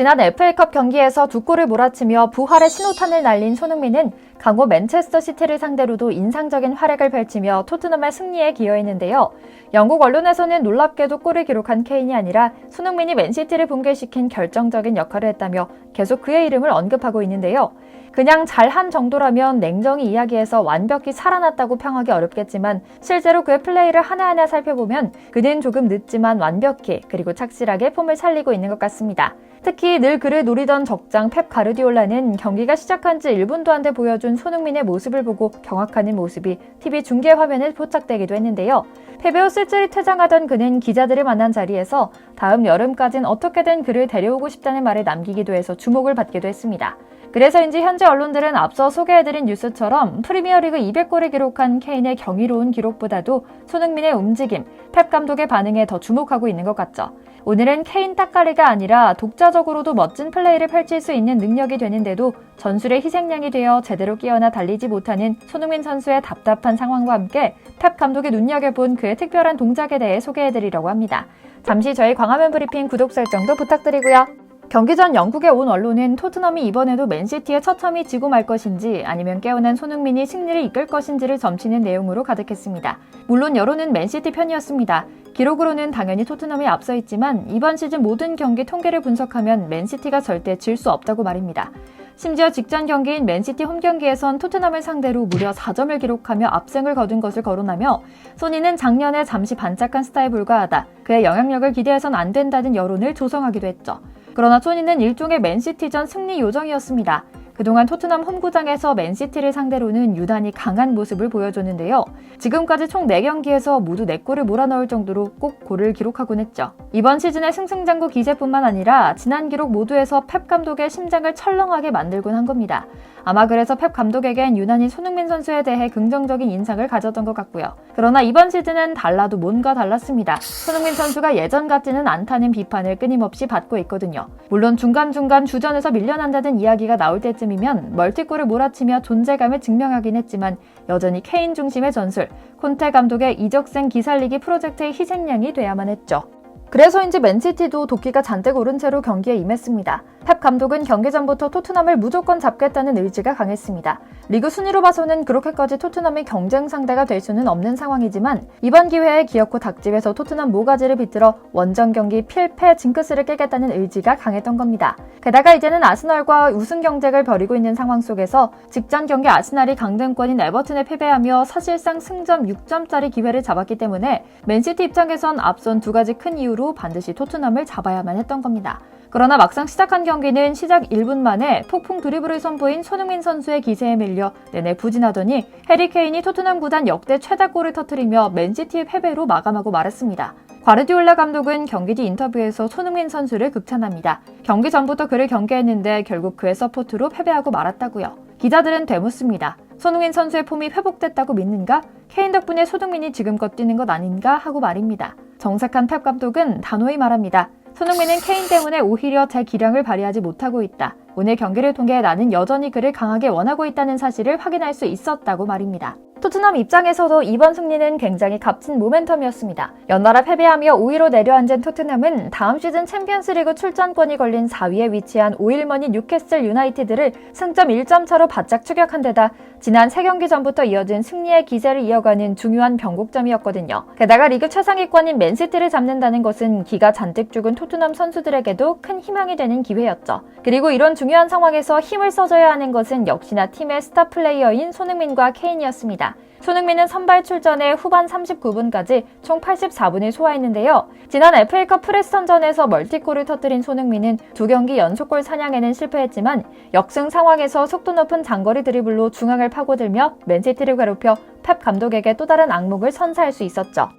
지난 FA컵 경기에서 두 골을 몰아치며 부활의 신호탄을 날린 손흥민은 강호 맨체스터 시티를 상대로도 인상적인 활약을 펼치며 토트넘의 승리에 기여했는데요. 영국 언론에서는 놀랍게도 골을 기록한 케인이 아니라 손흥민이 맨시티를 붕괴시킨 결정적인 역할을 했다며 계속 그의 이름을 언급하고 있는데요. 그냥 잘한 정도라면 냉정히 이야기해서 완벽히 살아났다고 평하기 어렵겠지만 실제로 그의 플레이를 하나하나 살펴보면 그는 조금 늦지만 완벽히 그리고 착실하게 폼을 살리고 있는 것 같습니다. 특히 늘 그를 노리던 적장 펩 가르디올라는 경기가 시작한 지 1분도 안 돼 보여준 손흥민의 모습을 보고 경악하는 모습이 TV 중계 화면에 포착되기도 했는데요. 패배 후 쓸쓸히 퇴장하던 그는 기자들을 만난 자리에서 다음 여름까진 어떻게든 그를 데려오고 싶다는 말을 남기기도 해서 주목을 받기도 했습니다. 그래서인지 현재 언론들은 앞서 소개해드린 뉴스처럼 프리미어리그 200골을 기록한 케인의 경이로운 기록보다도 손흥민의 움직임, 펩 감독의 반응에 더 주목하고 있는 것 같죠. 오늘은 케인 따까리가 아니라 독자적으로도 멋진 플레이를 펼칠 수 있는 능력이 되는데도 전술의 희생양이 되어 제대로 끼어나 달리지 못하는 손흥민 선수의 답답한 상황과 함께 펩 감독이 눈여겨본 그의 특별한 동작에 대해 소개해드리려고 합니다. 잠시 저희 광화문 브리핑 구독 설정도 부탁드리고요. 경기 전 영국에 온 언론은 토트넘이 이번에도 맨시티의 처참히 지고 말 것인지 아니면 깨어난 손흥민이 승리를 이끌 것인지를 점치는 내용으로 가득했습니다. 물론 여론은 맨시티 편이었습니다. 기록으로는 당연히 토트넘이 앞서 있지만 이번 시즌 모든 경기 통계를 분석하면 맨시티가 절대 질 수 없다고 말입니다. 심지어 직전 경기인 맨시티 홈경기에선 토트넘을 상대로 무려 4점을 기록하며 압승을 거둔 것을 거론하며 소니는 작년에 잠시 반짝한 스타에 불과하다. 그의 영향력을 기대해선 안 된다는 여론을 조성하기도 했죠. 그러나 소니는 일종의 맨시티전 승리 요정이었습니다. 그동안 토트넘 홈구장에서 맨시티를 상대로는 유난히 강한 모습을 보여줬는데요. 지금까지 총 4경기에서 모두 4골을 몰아넣을 정도로 꼭 골을 기록하곤 했죠. 이번 시즌의 승승장구 기세뿐만 아니라 지난 기록 모두에서 펩 감독의 심장을 철렁하게 만들곤 한 겁니다. 아마 그래서 펩 감독에겐 유난히 손흥민 선수에 대해 긍정적인 인상을 가졌던 것 같고요. 그러나 이번 시즌은 달라도 뭔가 달랐습니다. 손흥민 선수가 예전 같지는 않다는 비판을 끊임없이 받고 있거든요. 물론 중간중간 주전에서 밀려난다는 이야기가 나올 때쯤이면 멀티골을 몰아치며 존재감을 증명하긴 했지만 여전히 케인 중심의 전술, 콘테 감독의 이적생 기살리기 프로젝트의 희생양이 돼야만 했죠. 그래서인지 맨시티도 도끼가 잔뜩 오른 채로 경기에 임했습니다. 펩 감독은 경기 전부터 토트넘을 무조건 잡겠다는 의지가 강했습니다. 리그 순위로 봐서는 그렇게까지 토트넘이 경쟁 상대가 될 수는 없는 상황이지만 이번 기회에 기어코 닭집에서 토트넘 모가지를 비틀어 원정 경기 필패 징크스를 깨겠다는 의지가 강했던 겁니다. 게다가 이제는 아스널과 우승 경쟁을 벌이고 있는 상황 속에서 직전 경기 아스날이 강등권인 에버튼에 패배하며 사실상 승점 6점짜리 기회를 잡았기 때문에 맨시티 입장에선 앞선 두 가지 큰 이유로 반드시 토트넘을 잡아야만 했던 겁니다. 그러나 막상 시작한 경기는 시작 1분 만에 폭풍 드리블을 선보인 손흥민 선수의 기세에 밀려 내내 부진하더니 해리 케인이 토트넘 구단 역대 최다골을 터뜨리며 맨시티의 패배로 마감하고 말았습니다. 과르디올라 감독은 경기 뒤 인터뷰에서 손흥민 선수를 극찬합니다. 경기 전부터 그를 경계했는데 결국 그의 서포트로 패배하고 말았다고요. 기자들은 되묻습니다. 손흥민 선수의 폼이 회복됐다고 믿는가? 케인 덕분에 손흥민이 지금껏 뛰는 것 아닌가? 하고 말입니다. 정색한 펩 감독은 단호히 말합니다. 손흥민은 케인 때문에 오히려 제 기량을 발휘하지 못하고 있다. 오늘 경기를 통해 나는 여전히 그를 강하게 원하고 있다는 사실을 확인할 수 있었다고 말입니다. 토트넘 입장에서도 이번 승리는 굉장히 값진 모멘텀이었습니다. 연달아 패배하며 5위로 내려앉은 토트넘은 다음 시즌 챔피언스리그 출전권이 걸린 4위에 위치한 5일머니 뉴캐슬 유나이티드를 승점 1점 차로 바짝 추격한 데다 지난 3경기 전부터 이어진 승리의 기세를 이어가는 중요한 변곡점이었거든요. 게다가 리그 최상위권인 맨시티를 잡는다는 것은 기가 잔뜩 죽은 토트넘 선수들에게도 큰 희망이 되는 기회였죠. 그리고 이런 중요한 상황에서 힘을 써줘야 하는 것은 역시나 팀의 스타 플레이어인 손흥민과 케인이었습니다. 손흥민은 선발 출전에 후반 39분까지 총 84분을 소화했는데요. 지난 FA컵 프레스턴전에서 멀티골을 터뜨린 손흥민은 2경기 연속골 사냥에는 실패했지만 역승 상황에서 속도 높은 장거리 드리블로 중앙을 파고들며 맨시티를 괴롭혀 펩 감독에게 또 다른 악몽을 선사할 수 있었죠.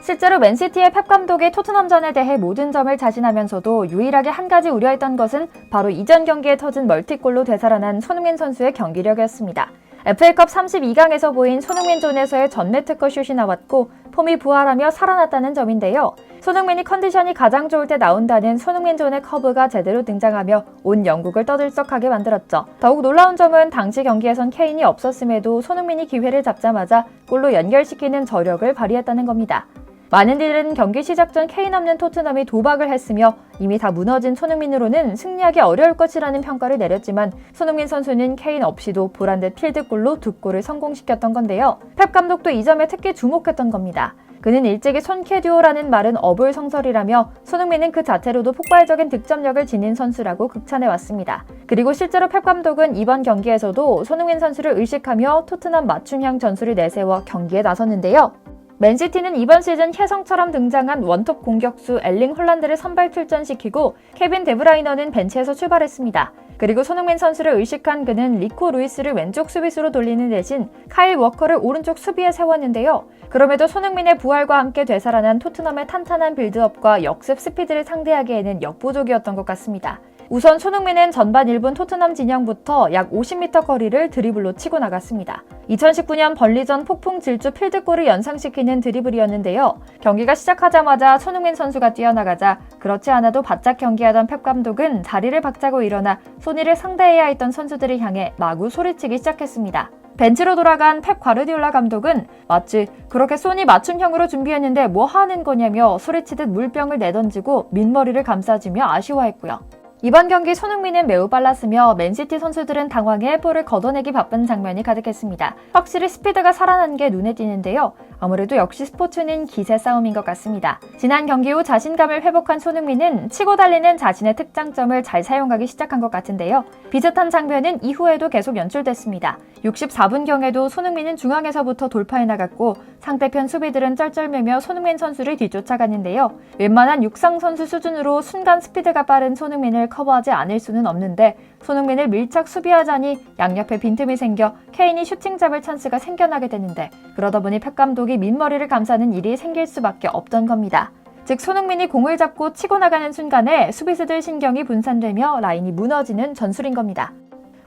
실제로 맨시티의 펩 감독이 토트넘전에 대해 모든 점을 자신하면서도 유일하게 한 가지 우려했던 것은 바로 이전 경기에 터진 멀티골로 되살아난 손흥민 선수의 경기력이었습니다. FA컵 32강에서 보인 손흥민 존에서의 전매 특허 슛이 나왔고 폼이 부활하며 살아났다는 점인데요. 손흥민이 컨디션이 가장 좋을 때 나온다는 손흥민 존의 커브가 제대로 등장하며 온 영국을 떠들썩하게 만들었죠. 더욱 놀라운 점은 당시 경기에선 케인이 없었음에도 손흥민이 기회를 잡자마자 골로 연결시키는 저력을 발휘했다는 겁니다. 많은 이들은 경기 시작 전 케인 없는 토트넘이 도박을 했으며 이미 다 무너진 손흥민으로는 승리하기 어려울 것이라는 평가를 내렸지만 손흥민 선수는 케인 없이도 보란듯 필드골로 2골을 성공시켰던 건데요. 펩 감독도 이 점에 특히 주목했던 겁니다. 그는 일찍이 손캐듀오라는 말은 어불성설이라며 손흥민은 그 자체로도 폭발적인 득점력을 지닌 선수라고 극찬해왔습니다. 그리고 실제로 펩 감독은 이번 경기에서도 손흥민 선수를 의식하며 토트넘 맞춤형 전술을 내세워 경기에 나섰는데요. 맨시티는 이번 시즌 혜성처럼 등장한 원톱 공격수 엘링 홀란드를 선발 출전시키고 케빈 데브라이너는 벤치에서 출발했습니다. 그리고 손흥민 선수를 의식한 그는 리코 루이스를 왼쪽 수비수로 돌리는 대신 카일 워커를 오른쪽 수비에 세웠는데요. 그럼에도 손흥민의 부활과 함께 되살아난 토트넘의 탄탄한 빌드업과 역습 스피드를 상대하기에는 역부족이었던 것 같습니다. 우선 손흥민은 전반 1분 토트넘 진영부터 약 50m 거리를 드리블로 치고 나갔습니다. 2019년 벌리전 폭풍 질주 필드골을 연상시키는 드리블이었는데요. 경기가 시작하자마자 손흥민 선수가 뛰어나가자 그렇지 않아도 바짝 경기하던 펩 감독은 자리를 박차고 일어나 손이를 상대해야 했던 선수들을 향해 마구 소리치기 시작했습니다. 벤치로 돌아간 펩 과르디올라 감독은 마치 그렇게 소니 맞춤형으로 준비했는데 뭐 하는 거냐며 소리치듯 물병을 내던지고 민머리를 감싸주며 아쉬워했고요. 이번 경기 손흥민은 매우 빨랐으며 맨시티 선수들은 당황해 볼을 걷어내기 바쁜 장면이 가득했습니다. 확실히 스피드가 살아난 게 눈에 띄는데요. 아무래도 역시 스포츠는 기세 싸움인 것 같습니다. 지난 경기 후 자신감을 회복한 손흥민은 치고 달리는 자신의 특장점을 잘 사용하기 시작한 것 같은데요. 비슷한 장면은 이후에도 계속 연출됐습니다. 64분경에도 손흥민은 중앙에서부터 돌파해 나갔고 상대편 수비들은 쩔쩔매며 손흥민 선수를 뒤쫓아갔는데요. 웬만한 육상 선수 수준으로 순간 스피드가 빠른 손흥민을 커버하지 않을 수는 없는데 손흥민을 밀착 수비하자니 양옆에 빈틈이 생겨 케인이 슈팅 잡을 찬스가 생겨나게 되는데 그러다 보니 펩 감독이 민머리를 감싸는 일이 생길 수밖에 없던 겁니다. 즉 손흥민이 공을 잡고 치고 나가는 순간에 수비수들 신경이 분산되며 라인이 무너지는 전술인 겁니다.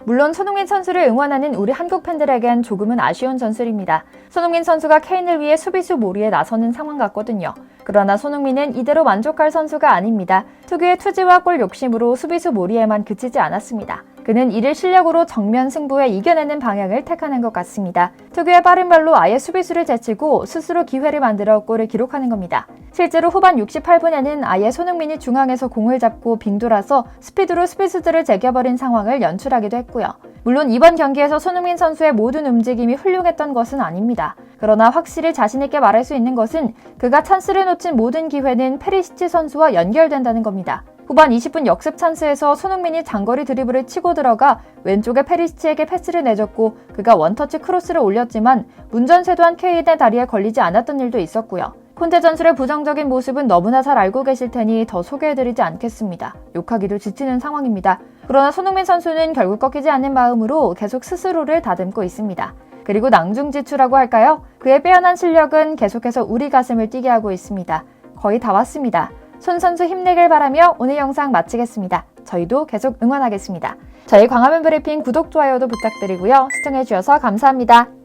물론 손흥민 선수를 응원하는 우리 한국 팬들에겐 조금은 아쉬운 전술입니다. 손흥민 선수가 케인을 위해 수비수 몰이에 나서는 상황 같거든요. 그러나 손흥민은 이대로 만족할 선수가 아닙니다. 특유의 투지와 골 욕심으로 수비수 몰이에만 그치지 않았습니다. 그는 이를 실력으로 정면 승부에 이겨내는 방향을 택하는 것 같습니다. 특유의 빠른 발로 아예 수비수를 제치고 스스로 기회를 만들어 골을 기록하는 겁니다. 실제로 후반 68분에는 아예 손흥민이 중앙에서 공을 잡고 빙 돌아서 스피드로 수비수들을 제껴버린 상황을 연출하기도 했고요. 물론 이번 경기에서 손흥민 선수의 모든 움직임이 훌륭했던 것은 아닙니다. 그러나 확실히 자신있게 말할 수 있는 것은 그가 찬스를 놓친 모든 기회는 페리시치 선수와 연결된다는 겁니다. 후반 20분 역습 찬스에서 손흥민이 장거리 드리블을 치고 들어가 왼쪽에 페리시치에게 패스를 내줬고 그가 원터치 크로스를 올렸지만 문전세도한 케인의 다리에 걸리지 않았던 일도 있었고요. 콘테 전술의 부정적인 모습은 너무나 잘 알고 계실 테니 더 소개해드리지 않겠습니다. 욕하기도 지치는 상황입니다. 그러나 손흥민 선수는 결국 꺾이지 않는 마음으로 계속 스스로를 다듬고 있습니다. 그리고 낭중지추라고 할까요? 그의 빼어난 실력은 계속해서 우리 가슴을 뛰게 하고 있습니다. 거의 다 왔습니다. 손 선수 힘내길 바라며 오늘 영상 마치겠습니다. 저희도 계속 응원하겠습니다. 저희 광화문 브리핑 구독, 좋아요도 부탁드리고요. 시청해주셔서 감사합니다.